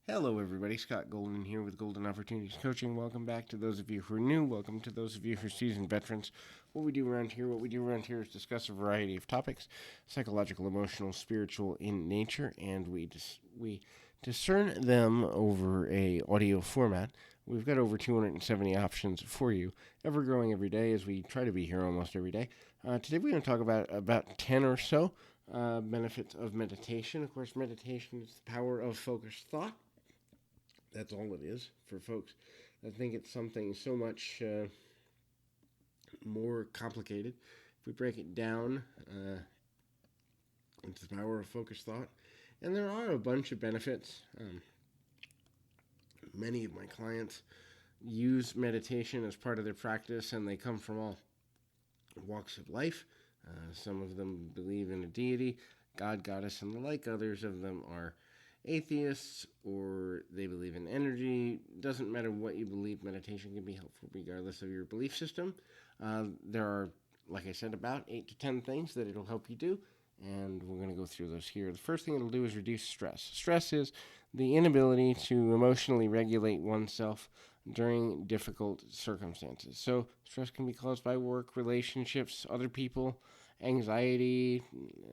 Hello, everybody. Scott Golden here with Golden Opportunities Coaching. Welcome back to those of you who are new. Welcome to those of you who are seasoned veterans. What we do around here is discuss a variety of topics, psychological, emotional, spiritual in nature, and we discern them over a audio format. We've got over 270 options for you, ever growing every day as we try to be here almost every day. Today we're going to talk about 10 or so benefits of meditation. Of course, meditation is the power of focused thought. That's all it is for folks. I think it's something so much more complicated. If we break it down into the power of focused thought, and there are a bunch of benefits. Many of my clients use meditation as part of their practice, and they come from all walks of life. Some of them believe in a deity, God, goddess, and the like. Others of them are atheists, or they believe in energy. Doesn't matter what you believe, meditation can be helpful regardless of your belief system. There are, like I said, about 8 to 10 things that it'll help you do, and we're going to go through those here. The first thing it'll do is reduce stress. Stress is the inability to emotionally regulate oneself during difficult circumstances. So stress can be caused by work, relationships, other people, anxiety,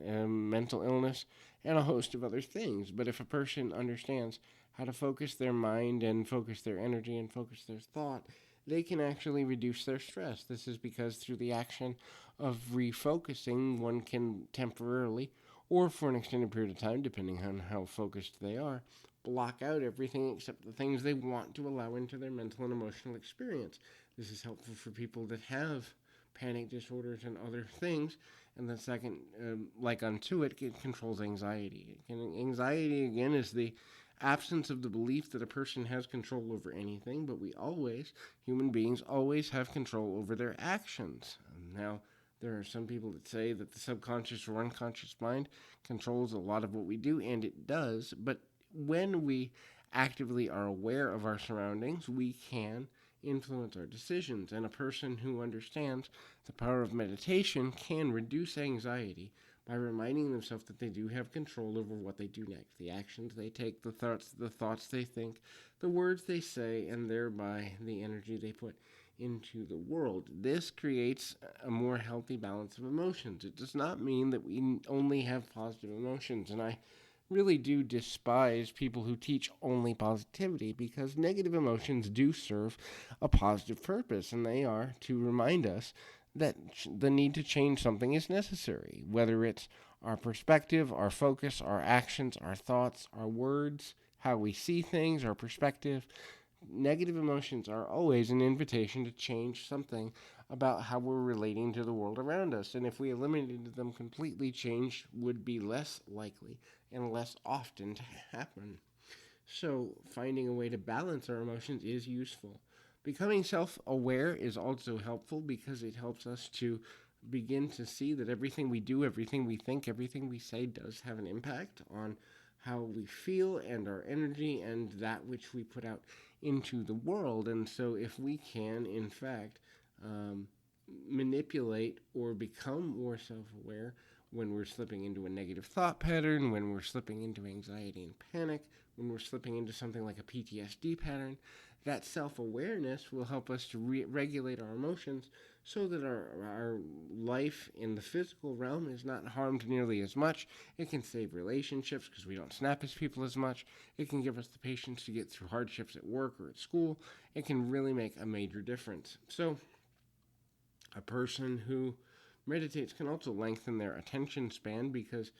mental illness, and a host of other things. But if a person understands how to focus their mind and focus their energy and focus their thought, they can actually reduce their stress. This is because through the action of refocusing, one can temporarily, or for an extended period of time, depending on how focused they are, block out everything except the things they want to allow into their mental and emotional experience. This is helpful for people that have panic disorders and other things. And the second, like unto it, it controls anxiety. And anxiety, again, is the absence of the belief that a person has control over anything, but we always, human beings, always have control over their actions. Now, there are some people that say that the subconscious or unconscious mind controls a lot of what we do, and it does, but when we actively are aware of our surroundings, we can influence our decisions. And a person who understands the power of meditation can reduce anxiety by reminding themselves that they do have control over what they do next, the actions they take, the thoughts they think, the words they say, and thereby the energy they put into the world. This creates a more healthy balance of emotions. It does not mean that we only have positive emotions, and I really do despise people who teach only positivity, because negative emotions do serve a positive purpose, and they are to remind us that the need to change something is necessary, whether it's our perspective, our focus, our actions, our thoughts, our words, how we see things, our perspective. Negative emotions are always an invitation to change something about how we're relating to the world around us. And if we eliminated them completely, change would be less likely and less often to happen. So, finding a way to balance our emotions is useful. Becoming self aware is also helpful because it helps us to begin to see that everything we do, everything we think, everything we say does have an impact on how we feel and our energy and that which we put out into the world. And so, if we can, in fact, manipulate or become more self aware when we're slipping into a negative thought pattern, when we're slipping into anxiety and panic, when we're slipping into something like a PTSD pattern, that self-awareness will help us to regulate our emotions so that our life in the physical realm is not harmed nearly as much. It can save relationships because we don't snap as people as much. It can give us the patience to get through hardships at work or at school. It can really make a major difference. So a person who meditates can also lengthen their attention span, because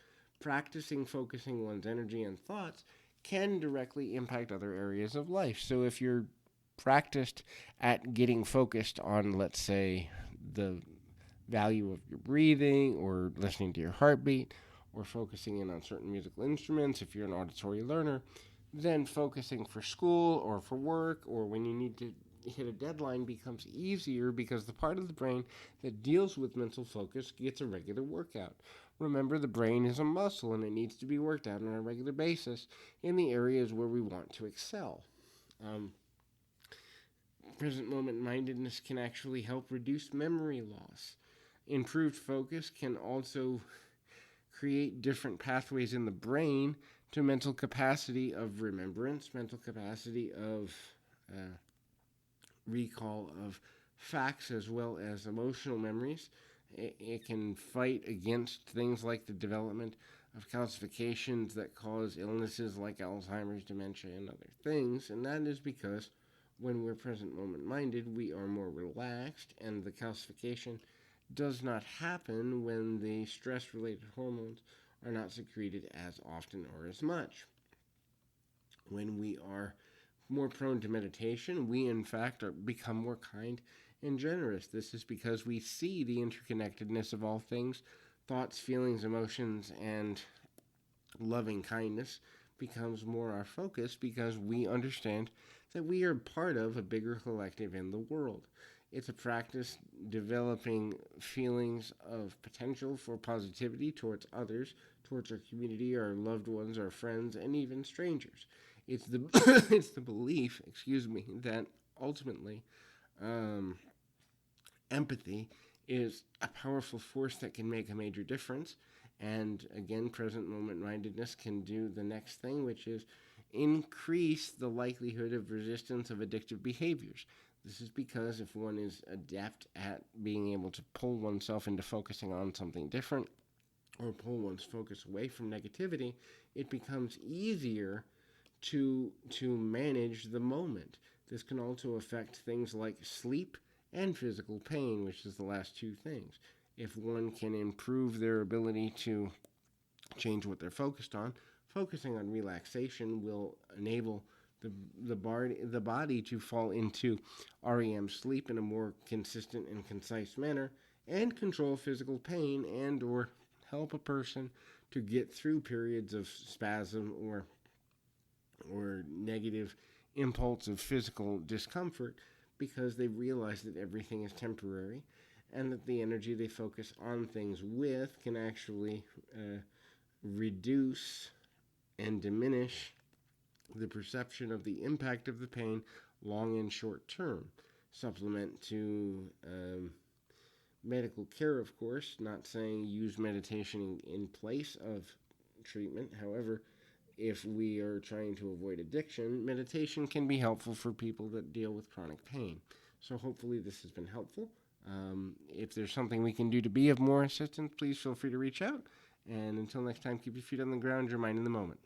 practicing focusing one's energy and thoughts can directly impact other areas of life. So if you're practiced at getting focused on, let's say, the value of your breathing, or listening to your heartbeat, or focusing in on certain musical instruments, if you're an auditory learner, then focusing for school or for work or when you need to hit a deadline becomes easier, because the part of the brain that deals with mental focus gets a regular workout. Remember, the brain is a muscle and it needs to be worked out on a regular basis in the areas where we want to excel. Present moment mindedness can actually help reduce memory loss. Improved focus can also create different pathways in the brain to mental capacity of remembrance, mental capacity of recall of facts as well as emotional memories. It can fight against things like the development of calcifications that cause illnesses like Alzheimer's, dementia, and other things. And that is because when we're present moment minded, we are more relaxed, and the calcification does not happen when the stress related hormones are not secreted as often or as much. When we are more prone to meditation, we in fact become more kind and generous. This is because we see the interconnectedness of all things. Thoughts, feelings, emotions, and loving kindness becomes more our focus because we understand that we are part of a bigger collective in the world. It's a practice developing feelings of potential for positivity towards others, towards our community, our loved ones, our friends, and even strangers. It's the it's the belief, that ultimately um, empathy is a powerful force that can make a major difference. And again, present moment mindedness can do the next thing, which is increase the likelihood of resistance of addictive behaviors. This is because if one is adept at being able to pull oneself into focusing on something different or pull one's focus away from negativity, it becomes easier to manage the moment. This can also affect things like sleep and physical pain, which is the last two things. If one can improve their ability to change what they're focused on, focusing on relaxation will enable the body to fall into REM sleep in a more consistent and concise manner and control physical pain and or help a person to get through periods of spasm or negative impulse of physical discomfort because they realize that everything is temporary and that the energy they focus on things with can actually reduce and diminish the perception of the impact of the pain long and short term. Supplement to medical care, of course, not saying use meditation in place of treatment. However, if we are trying to avoid addiction, meditation can be helpful for people that deal with chronic pain. So hopefully this has been helpful. If there's something we can do to be of more assistance, please feel free to reach out. And until next time, keep your feet on the ground, your mind in the moment.